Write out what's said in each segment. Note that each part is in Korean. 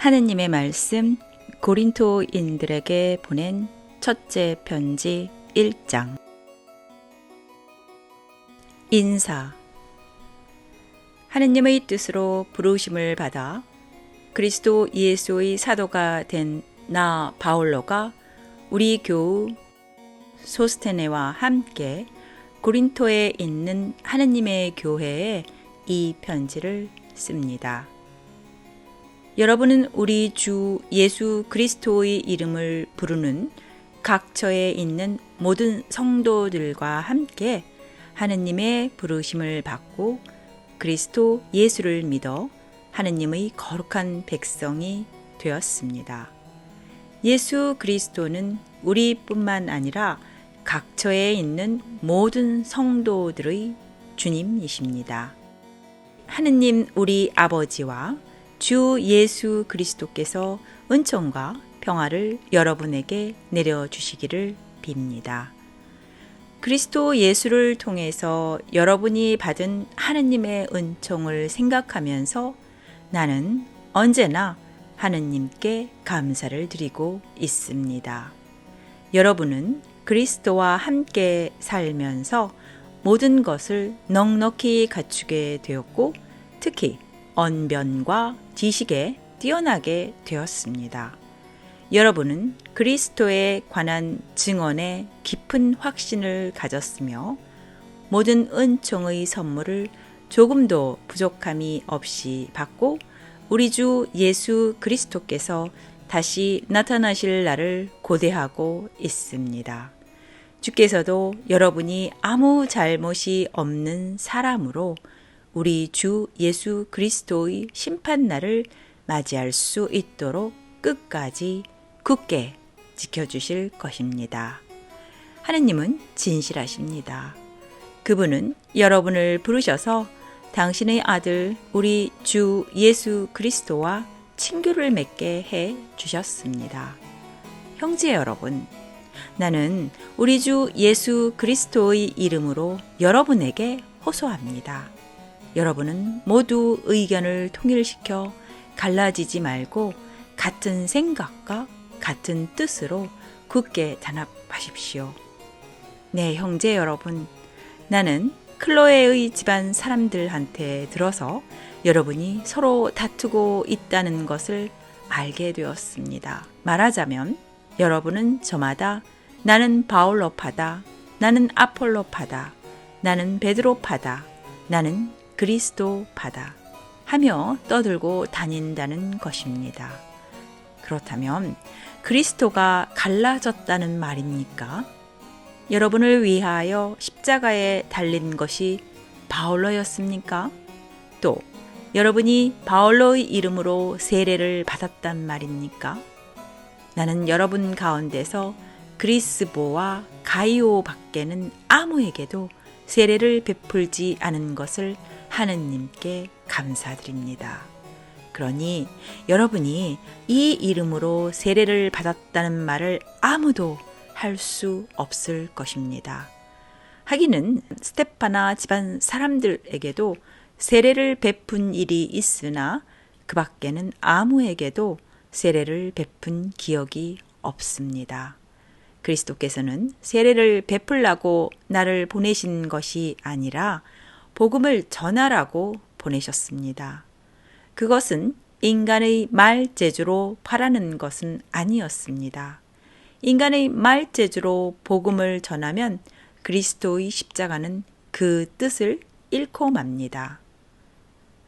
하느님의 말씀 고린토인들에게 보낸 첫째 편지 1장. 인사. 하느님의 뜻으로 부르심을 받아 그리스도 예수의 사도가 된 나 바울로가 우리 교우 소스테네와 함께 고린토에 있는 하느님의 교회에 이 편지를 씁니다. 여러분은 우리 주 예수 그리스도의 이름을 부르는 각처에 있는 모든 성도들과 함께 하느님의 부르심을 받고 그리스도 예수를 믿어 하느님의 거룩한 백성이 되었습니다. 예수 그리스도는 우리뿐만 아니라 각처에 있는 모든 성도들의 주님이십니다. 하느님 우리 아버지와 주 예수 그리스도께서 은총과 평화를 여러분에게 내려주시기를 빕니다. 그리스도 예수를 통해서 여러분이 받은 하느님의 은총을 생각하면서 나는 언제나 하느님께 감사를 드리고 있습니다. 여러분은 그리스도와 함께 살면서 모든 것을 넉넉히 갖추게 되었고 특히 언변과 지식에 뛰어나게 되었습니다. 여러분은 그리스도에 관한 증언에 깊은 확신을 가졌으며 모든 은총의 선물을 조금도 부족함이 없이 받고 우리 주 예수 그리스도께서 다시 나타나실 날을 고대하고 있습니다. 주께서도 여러분이 아무 잘못이 없는 사람으로 우리 주 예수 그리스도의 심판날을 맞이할 수 있도록 끝까지 굳게 지켜주실 것입니다. 하느님은 진실하십니다. 그분은 여러분을 부르셔서 당신의 아들 우리 주 예수 그리스도와 친교를 맺게 해 주셨습니다. 형제 여러분, 나는 우리 주 예수 그리스도의 이름으로 여러분에게 호소합니다. 여러분은 모두 의견을 통일시켜 갈라지지 말고 같은 생각과 같은 뜻으로 굳게 단합하십시오. 네, 형제 여러분, 나는 클로에의 집안 사람들한테 들어서 여러분이 서로 다투고 있다는 것을 알게 되었습니다. 말하자면 여러분은 저마다 나는 바울로파다, 나는 아폴로파다, 나는 베드로파다, 나는 그리스도파다 하며 떠들고 다닌다는 것입니다. 그렇다면 그리스도가 갈라졌다는 말입니까? 여러분을 위하여 십자가에 달린 것이 바울로였습니까? 또 여러분이 바울로의 이름으로 세례를 받았단 말입니까? 나는 여러분 가운데서 그리스보와 가이오 밖에는 아무에게도 세례를 베풀지 않은 것을 하느님께 감사드립니다. 그러니 여러분이 이 이름으로 세례를 받았다는 말을 아무도 할 수 없을 것입니다. 하기는 스테파나 집안 사람들에게도 세례를 베푼 일이 있으나 그 밖에는 아무에게도 세례를 베푼 기억이 없습니다. 그리스도께서는 세례를 베풀라고 나를 보내신 것이 아니라 복음을 전하라고 보내셨습니다. 그것은 인간의 말재주로 바라는 것은 아니었습니다. 인간의 말재주로 복음을 전하면 그리스도의 십자가는 그 뜻을 잃고 맙니다.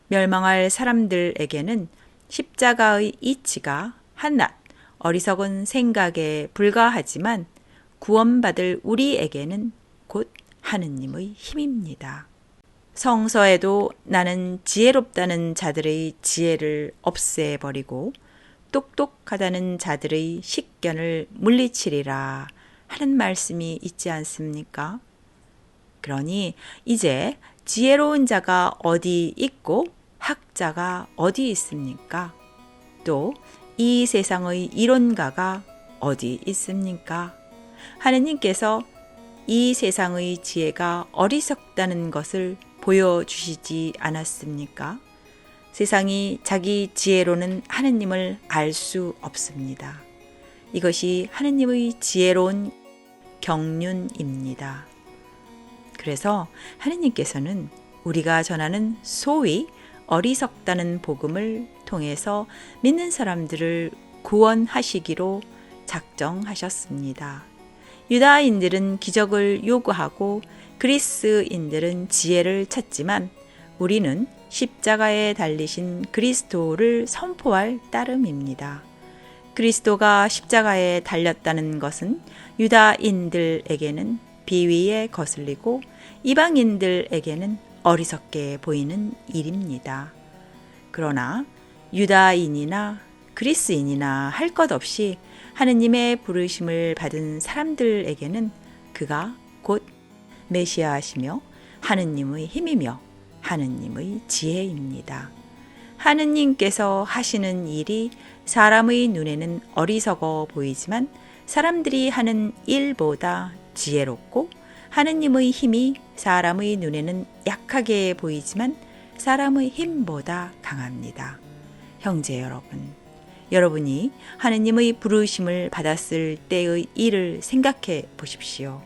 멸망할 사람들에게는 십자가의 이치가 한낱 어리석은 생각에 불과하지만 구원받을 우리에게는 곧 하느님의 힘입니다. 성서에도 나는 지혜롭다는 자들의 지혜를 없애버리고 똑똑하다는 자들의 식견을 물리치리라 하는 말씀이 있지 않습니까? 그러니 이제 지혜로운 자가 어디 있고 학자가 어디 있습니까? 또 이 세상의 이론가가 어디 있습니까? 하느님께서 이 세상의 지혜가 어리석다는 것을 보여주시지 않았습니까? 세상이 자기 지혜로는 하느님을 알 수 없습니다. 이것이 하느님의 지혜로운 경륜입니다. 그래서 하느님께서는 우리가 전하는 소위 어리석다는 복음을 통해서 믿는 사람들을 구원하시기로 작정하셨습니다. 유다인들은 기적을 요구하고 그리스인들은 지혜를 찾지만 우리는 십자가에 달리신 그리스도를 선포할 따름입니다. 그리스도가 십자가에 달렸다는 것은 유다인들에게는 비위에 거슬리고 이방인들에게는 어리석게 보이는 일입니다. 그러나 유다인이나 그리스인이나 할 것 없이 하느님의 부르심을 받은 사람들에게는 그가 곧 메시아시며 하느님의 힘이며 하느님의 지혜입니다. 하느님께서 하시는 일이 사람의 눈에는 어리석어 보이지만 사람들이 하는 일보다 지혜롭고 하느님의 힘이 사람의 눈에는 약하게 보이지만 사람의 힘보다 강합니다. 형제 여러분, 여러분이 하느님의 부르심을 받았을 때의 일을 생각해 보십시오.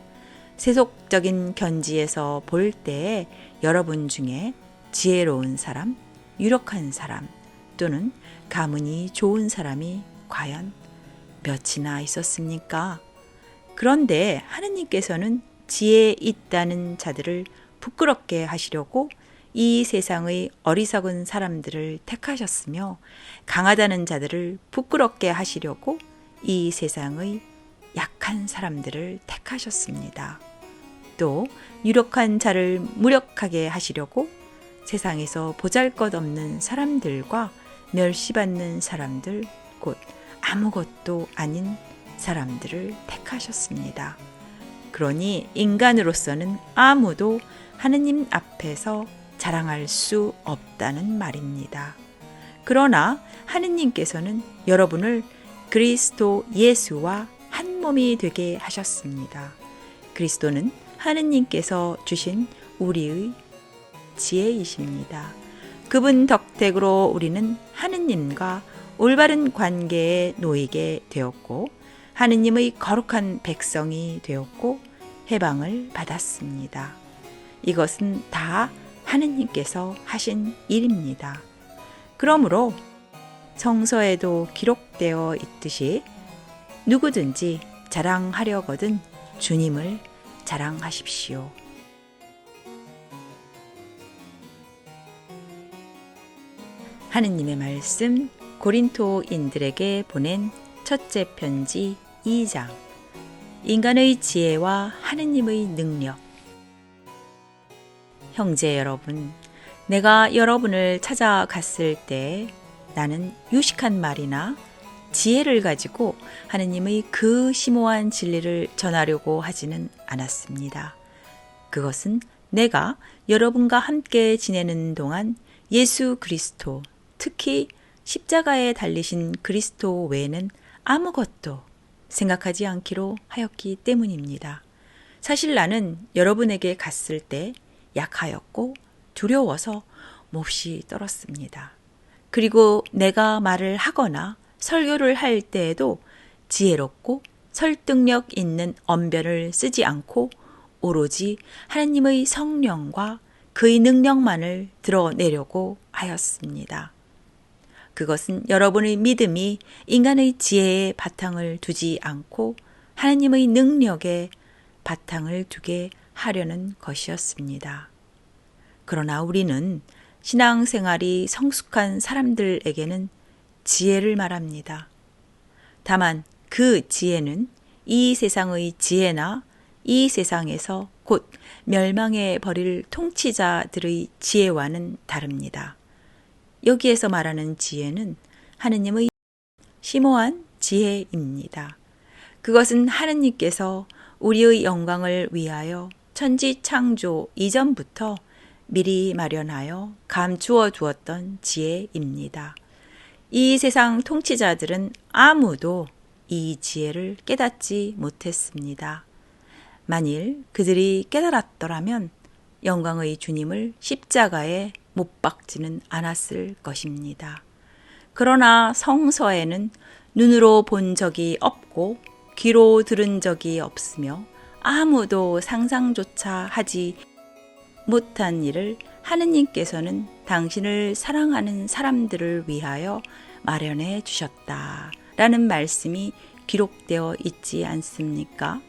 세속적인 견지에서 볼 때에 여러분 중에 지혜로운 사람, 유력한 사람 또는 가문이 좋은 사람이 과연 몇이나 있었습니까? 그런데 하느님께서는 지혜 있다는 자들을 부끄럽게 하시려고 이 세상의 어리석은 사람들을 택하셨으며 강하다는 자들을 부끄럽게 하시려고 이 세상의 약한 사람들을 택하셨습니다. 또 유력한 자를 무력하게 하시려고 세상에서 보잘것없는 사람들과 멸시받는 사람들, 곧 아무것도 아닌 사람들을 택하셨습니다. 그러니 인간으로서는 아무도 하느님 앞에서 자랑할 수 없다는 말입니다. 그러나 하느님께서는 여러분을 그리스도 예수와 한 몸이 되게 하셨습니다. 그리스도는 하느님께서 주신 우리의 지혜이십니다. 그분 덕택으로 우리는 하느님과 올바른 관계에 놓이게 되었고 하느님의 거룩한 백성이 되었고 해방을 받았습니다. 이것은 다 하느님께서 하신 일입니다. 그러므로 성서에도 기록되어 있듯이 누구든지 자랑하려거든 주님을 자랑하십시오. 하느님의 말씀 고린토인들에게 보낸 첫째 편지 2장. 인간의 지혜와 하느님의 능력. 형제 여러분, 내가 여러분을 찾아갔을 때 나는 유식한 말이나 지혜를 가지고 하느님의 그 심오한 진리를 전하려고 하지는 않았습니다. 그것은 내가 여러분과 함께 지내는 동안 예수 그리스도, 특히 십자가에 달리신 그리스도 외에는 아무것도 생각하지 않기로 하였기 때문입니다. 사실 나는 여러분에게 갔을 때 약하였고 두려워서 몹시 떨었습니다. 그리고 내가 말을 하거나 설교를 할 때에도 지혜롭고 설득력 있는 언변을 쓰지 않고 오로지 하나님의 성령과 그의 능력만을 드러내려고 하였습니다. 그것은 여러분의 믿음이 인간의 지혜에 바탕을 두지 않고 하나님의 능력에 바탕을 두게 하려는 것이었습니다. 그러나 우리는 신앙생활이 성숙한 사람들에게는 지혜를 말합니다. 다만 그 지혜는 이 세상의 지혜나 이 세상에서 곧 멸망해 버릴 통치자들의 지혜와는 다릅니다. 여기에서 말하는 지혜는 하느님의 심오한 지혜입니다. 그것은 하느님께서 우리의 영광을 위하여 천지 창조 이전부터 미리 마련하여 감추어 두었던 지혜입니다. 이 세상 통치자들은 아무도 이 지혜를 깨닫지 못했습니다. 만일 그들이 깨달았더라면 영광의 주님을 십자가에 못 박지는 않았을 것입니다. 그러나 성서에는 눈으로 본 적이 없고 귀로 들은 적이 없으며 아무도 상상조차 하지 못한 일을 하느님께서는 당신을 사랑하는 사람들을 위하여 마련해 주셨다라는 말씀이 기록되어 있지 않습니까?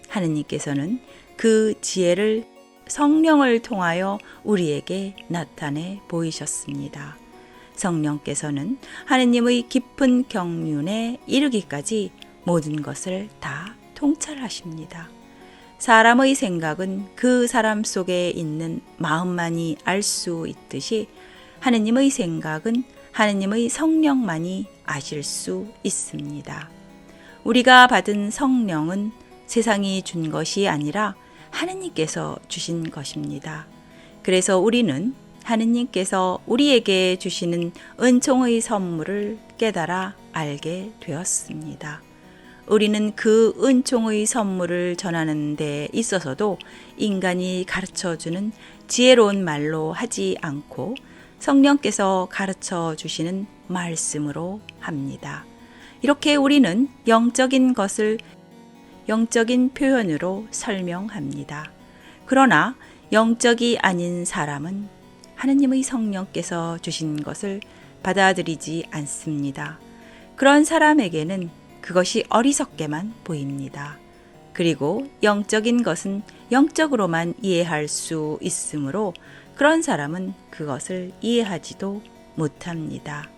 하느님께서는 그 지혜를 성령을 통하여 우리에게 나타내 보이셨습니다. 성령께서는 하느님의 깊은 경륜에 이르기까지 모든 것을 다 통찰하십니다. 사람의 생각은 그 사람 속에 있는 마음만이 알 수 있듯이 하느님의 생각은 하느님의 성령만이 아실 수 있습니다. 우리가 받은 성령은 세상이 준 것이 아니라 하느님께서 주신 것입니다. 그래서 우리는 하느님께서 우리에게 주시는 은총의 선물을 깨달아 알게 되었습니다. 우리는 그 은총의 선물을 전하는 데 있어서도 인간이 가르쳐주는 지혜로운 말로 하지 않고 성령께서 가르쳐 주시는 말씀으로 합니다. 이렇게 우리는 영적인 것을 영적인 표현으로 설명합니다. 그러나 영적이 아닌 사람은 하느님의 성령께서 주신 것을 받아들이지 않습니다. 그런 사람에게는 그것이 어리석게만 보입니다. 그리고 영적인 것은 영적으로만 이해할 수 있으므로 그런 사람은 그것을 이해하지도 못합니다.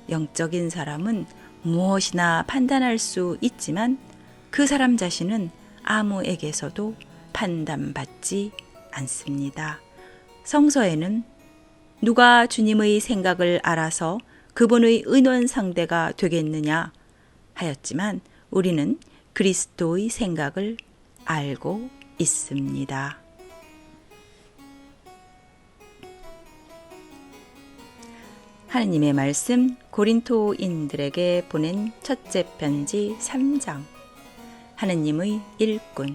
영적인 사람은 무엇이나 판단할 수 있지만 그 사람 자신은 아무에게서도 판단받지 않습니다. 성서에는 누가 주님의 생각을 알아서 그분의 의논 상대가 되겠느냐 하였지만 우리는 그리스도의 생각을 알고 있습니다. 하느님의 말씀 고린토인들에게 보낸 첫째 편지 3장. 하느님의 일꾼.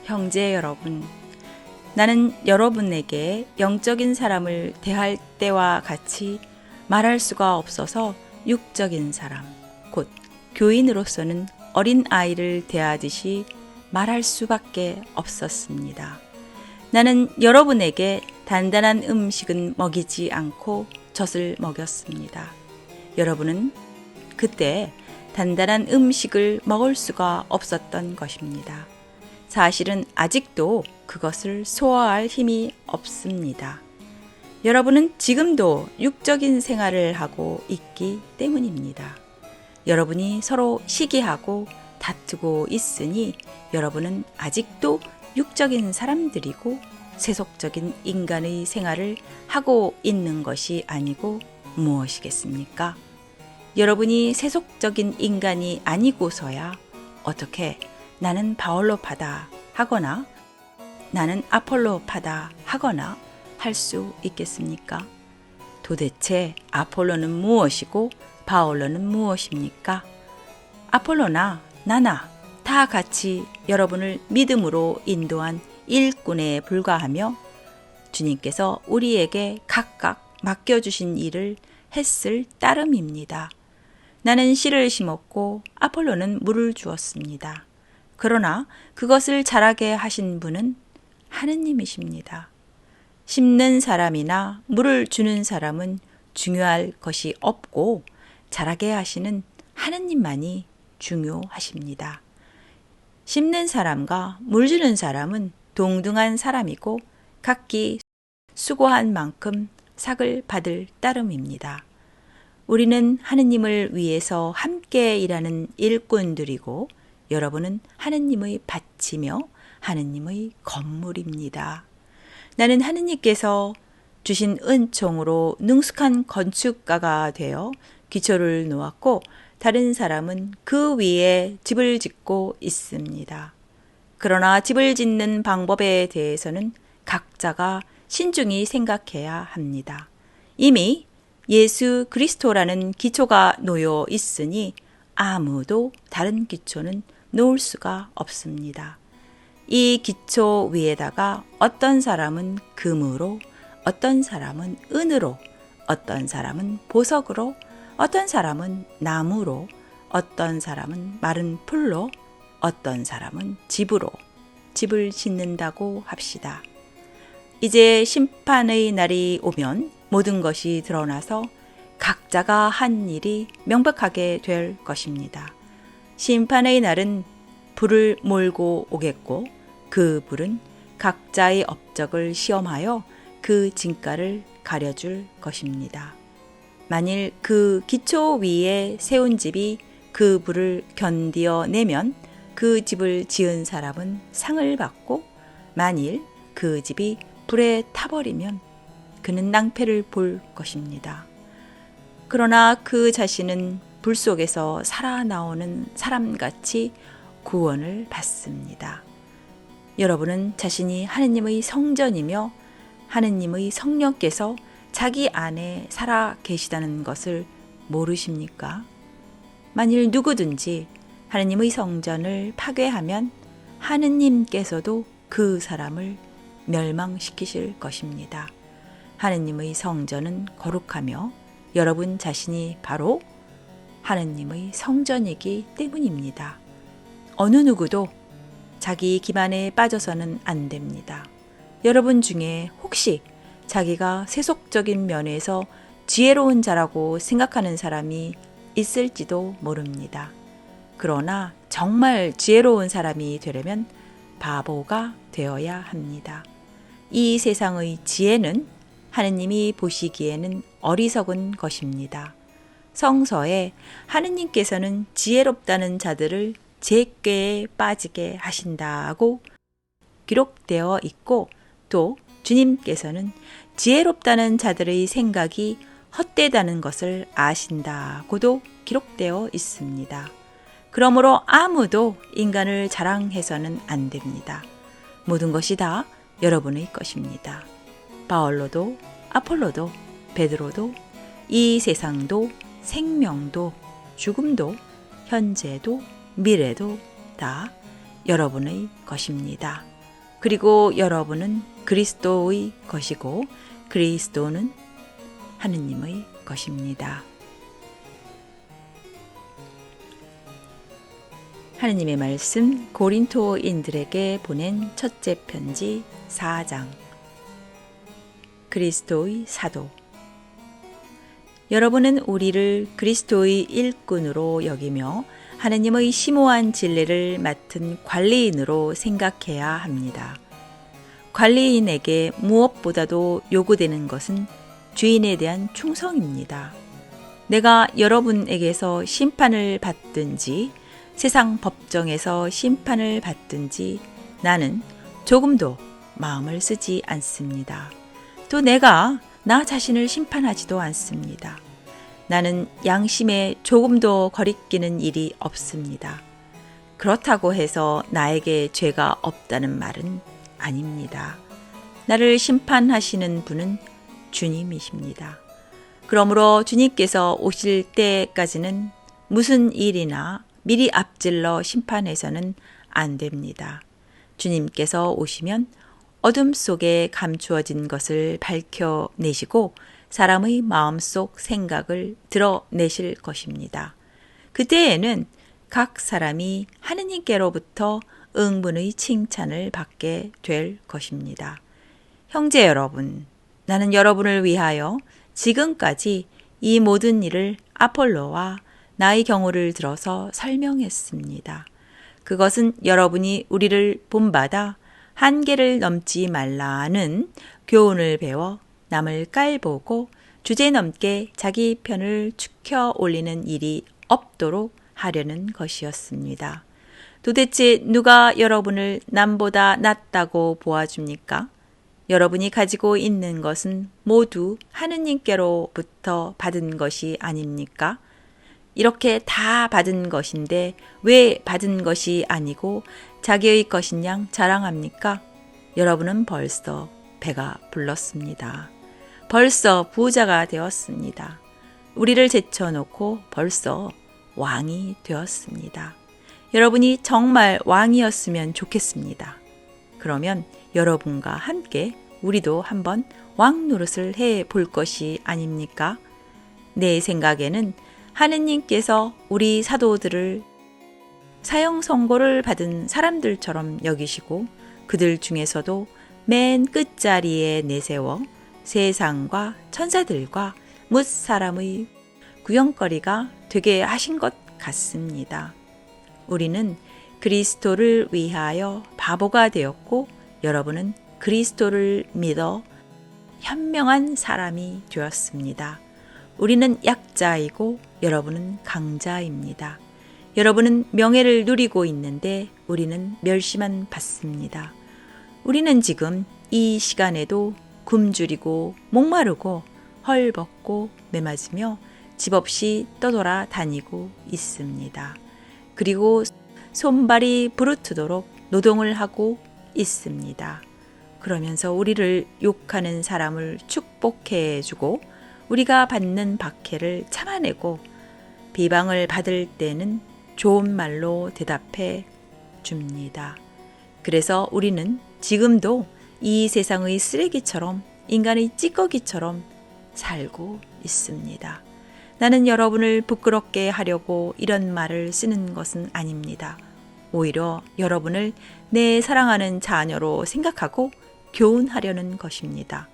형제 여러분, 나는 여러분에게 영적인 사람을 대할 때와 같이 말할 수가 없어서 육적인 사람, 곧 교인으로서는 어린 아이를 대하듯이 말할 수밖에 없었습니다. 나는 여러분에게 단단한 음식은 먹이지 않고 젖을 먹였습니다. 여러분은 그때 단단한 음식을 먹을 수가 없었던 것입니다. 사실은 아직도 그것을 소화할 힘이 없습니다. 여러분은 지금도 육적인 생활을 하고 있기 때문입니다. 여러분이 서로 시기하고 다투고 있으니 여러분은 아직도 육적인 사람들이고 세속적인 인간의 생활을 하고 있는 것이 아니고 무엇이겠습니까? 여러분이 세속적인 인간이 아니고서야 어떻게 나는 바울로파다 하거나 나는 아폴로파다 하거나 할 수 있겠습니까? 도대체 아폴로는 무엇이고 바울로는 무엇입니까? 아폴로나 나나 다 같이 여러분을 믿음으로 인도한 일꾼에 불과하며 주님께서 우리에게 각각 맡겨주신 일을 했을 따름입니다. 나는 씨를 심었고 아폴로는 물을 주었습니다. 그러나 그것을 자라게 하신 분은 하느님이십니다. 심는 사람이나 물을 주는 사람은 중요할 것이 없고 자라게 하시는 하느님만이 중요하십니다. 심는 사람과 물 주는 사람은 동등한 사람이고 각기 수고한 만큼 삭을 받을 따름입니다. 우리는 하느님을 위해서 함께 일하는 일꾼들이고 여러분은 하느님의 밭이며 하느님의 건물입니다. 나는 하느님께서 주신 은총으로 능숙한 건축가가 되어 기초를 놓았고 다른 사람은 그 위에 집을 짓고 있습니다. 그러나 집을 짓는 방법에 대해서는 각자가 신중히 생각해야 합니다. 이미 예수 그리스도라는 기초가 놓여 있으니 아무도 다른 기초는 놓을 수가 없습니다. 이 기초 위에다가 어떤 사람은 금으로, 어떤 사람은 은으로, 어떤 사람은 보석으로, 어떤 사람은 나무로, 어떤 사람은 마른 풀로, 어떤 사람은 집으로 집을 짓는다고 합시다. 이제 심판의 날이 오면 모든 것이 드러나서 각자가 한 일이 명백하게 될 것입니다. 심판의 날은 불을 몰고 오겠고 그 불은 각자의 업적을 시험하여 그 진가를 가려줄 것입니다. 만일 그 기초 위에 세운 집이 그 불을 견디어내면 그 집을 지은 사람은 상을 받고 만일 그 집이 불에 타버리면 그는 낭패를 볼 것입니다. 그러나 그 자신은 불 속에서 살아나오는 사람같이 구원을 받습니다. 여러분은 자신이 하느님의 성전이며 하느님의 성령께서 자기 안에 살아 계시다는 것을 모르십니까? 만일 누구든지 하느님의 성전을 파괴하면 하느님께서도 그 사람을 멸망시키실 것입니다. 하느님의 성전은 거룩하며 여러분 자신이 바로 하느님의 성전이기 때문입니다. 어느 누구도 자기 기만에 빠져서는 안 됩니다. 여러분 중에 혹시 자기가 세속적인 면에서 지혜로운 자라고 생각하는 사람이 있을지도 모릅니다. 그러나 정말 지혜로운 사람이 되려면 바보가 되어야 합니다. 이 세상의 지혜는 하느님이 보시기에는 어리석은 것입니다. 성서에 하느님께서는 지혜롭다는 자들을 제 꾀에 빠지게 하신다고 기록되어 있고 또 주님께서는 지혜롭다는 자들의 생각이 헛되다는 것을 아신다고도 기록되어 있습니다. 그러므로 아무도 인간을 자랑해서는 안 됩니다. 모든 것이 다 여러분의 것입니다. 바울로도 아폴로도 베드로도 이 세상도 생명도 죽음도 현재도 미래도 다 여러분의 것입니다. 그리고 여러분은 그리스도의 것이고 그리스도는 하느님의 것입니다. 하느님의 말씀 고린토인들에게 보낸 첫째 편지 4장. 그리스도의 사도. 여러분은 우리를 그리스도의 일꾼으로 여기며 하느님의 심오한 진리를 맡은 관리인으로 생각해야 합니다. 관리인에게 무엇보다도 요구되는 것은 주인에 대한 충성입니다. 내가 여러분에게서 심판을 받든지 세상 법정에서 심판을 받든지 나는 조금도 마음을 쓰지 않습니다. 또 내가 나 자신을 심판하지도 않습니다. 나는 양심에 조금도 거리끼는 일이 없습니다. 그렇다고 해서 나에게 죄가 없다는 말은 아닙니다. 나를 심판하시는 분은 주님이십니다. 그러므로 주님께서 오실 때까지는 무슨 일이나 미리 앞질러 심판해서는 안 됩니다. 주님께서 오시면 어둠 속에 감추어진 것을 밝혀내시고 사람의 마음속 생각을 드러내실 것입니다. 그때에는 각 사람이 하느님께로부터 응분의 칭찬을 받게 될 것입니다. 형제 여러분, 나는 여러분을 위하여 지금까지 이 모든 일을 아폴로와 나의 경우를 들어서 설명했습니다. 그것은 여러분이 우리를 본받아 한계를 넘지 말라는 교훈을 배워 남을 깔보고 주제넘게 자기 편을 축혀 올리는 일이 없도록 하려는 것이었습니다. 도대체 누가 여러분을 남보다 낫다고 보아줍니까? 여러분이 가지고 있는 것은 모두 하느님께로부터 받은 것이 아닙니까? 이렇게 다 받은 것인데 왜 받은 것이 아니고 자기의 것인 양 자랑합니까? 여러분은 벌써 배가 불렀습니다. 벌써 부자가 되었습니다. 우리를 제쳐놓고 벌써 왕이 되었습니다. 여러분이 정말 왕이었으면 좋겠습니다. 그러면 여러분과 함께 우리도 한번 왕 노릇을 해 볼 것이 아닙니까? 내 생각에는 하느님께서 우리 사도들을 사형 선고를 받은 사람들처럼 여기시고 그들 중에서도 맨 끝자리에 내세워 세상과 천사들과 뭇 사람의 구경거리가 되게 하신 것 같습니다. 우리는 그리스도를 위하여 바보가 되었고 여러분은 그리스도를 믿어 현명한 사람이 되었습니다. 우리는 약자이고 여러분은 강자입니다. 여러분은 명예를 누리고 있는데 우리는 멸시만 받습니다. 우리는 지금 이 시간에도 굶주리고 목마르고 헐벗고 매맞으며 집 없이 떠돌아 다니고 있습니다. 그리고 손발이 부르트도록 노동을 하고 있습니다. 그러면서 우리를 욕하는 사람을 축복해 주고 우리가 받는 박해를 참아내고 비방을 받을 때는 좋은 말로 대답해 줍니다. 그래서 우리는 지금도 이 세상의 쓰레기처럼 인간의 찌꺼기처럼 살고 있습니다. 나는 여러분을 부끄럽게 하려고 이런 말을 쓰는 것은 아닙니다. 오히려 여러분을 내 사랑하는 자녀로 생각하고 교훈하려는 것입니다.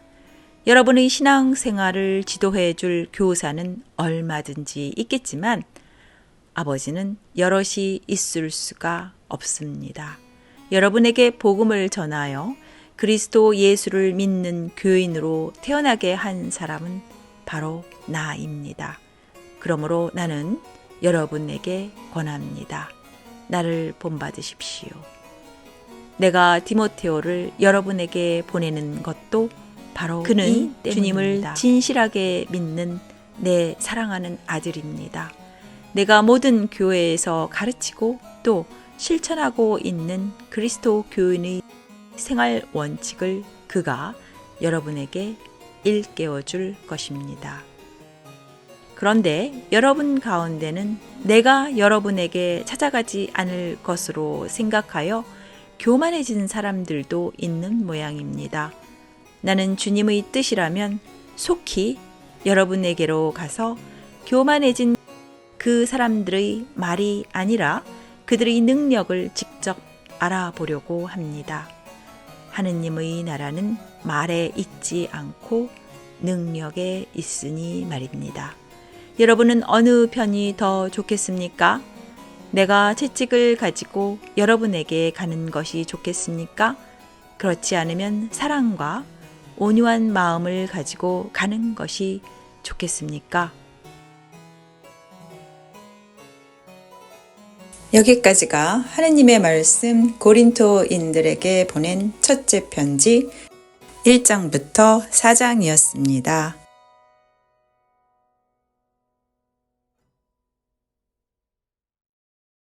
여러분의 신앙생활을 지도해 줄 교사는 얼마든지 있겠지만 아버지는 여럿이 있을 수가 없습니다. 여러분에게 복음을 전하여 그리스도 예수를 믿는 교인으로 태어나게 한 사람은 바로 나입니다. 그러므로 나는 여러분에게 권합니다. 나를 본받으십시오. 내가 디모테오를 여러분에게 보내는 것도 바로 그는 주님을 진실하게 믿는 내 사랑하는 아들입니다. 내가 모든 교회에서 가르치고 또 실천하고 있는 그리스도 교인의 생활 원칙을 그가 여러분에게 일깨워 줄 것입니다. 그런데 여러분 가운데는 내가 여러분에게 찾아가지 않을 것으로 생각하여 교만해진 사람들도 있는 모양입니다. 나는 주님의 뜻이라면 속히 여러분에게로 가서 교만해진 그 사람들의 말이 아니라 그들의 능력을 직접 알아보려고 합니다. 하느님의 나라는 말에 있지 않고 능력에 있으니 말입니다. 여러분은 어느 편이 더 좋겠습니까? 내가 채찍을 가지고 여러분에게 가는 것이 좋겠습니까? 그렇지 않으면 사랑과 온유한 마음을 가지고 가는 것이 좋겠습니까? 여기까지가 하느님의 말씀 고린토인들에게 보낸 첫째 편지 1장부터 4장이었습니다.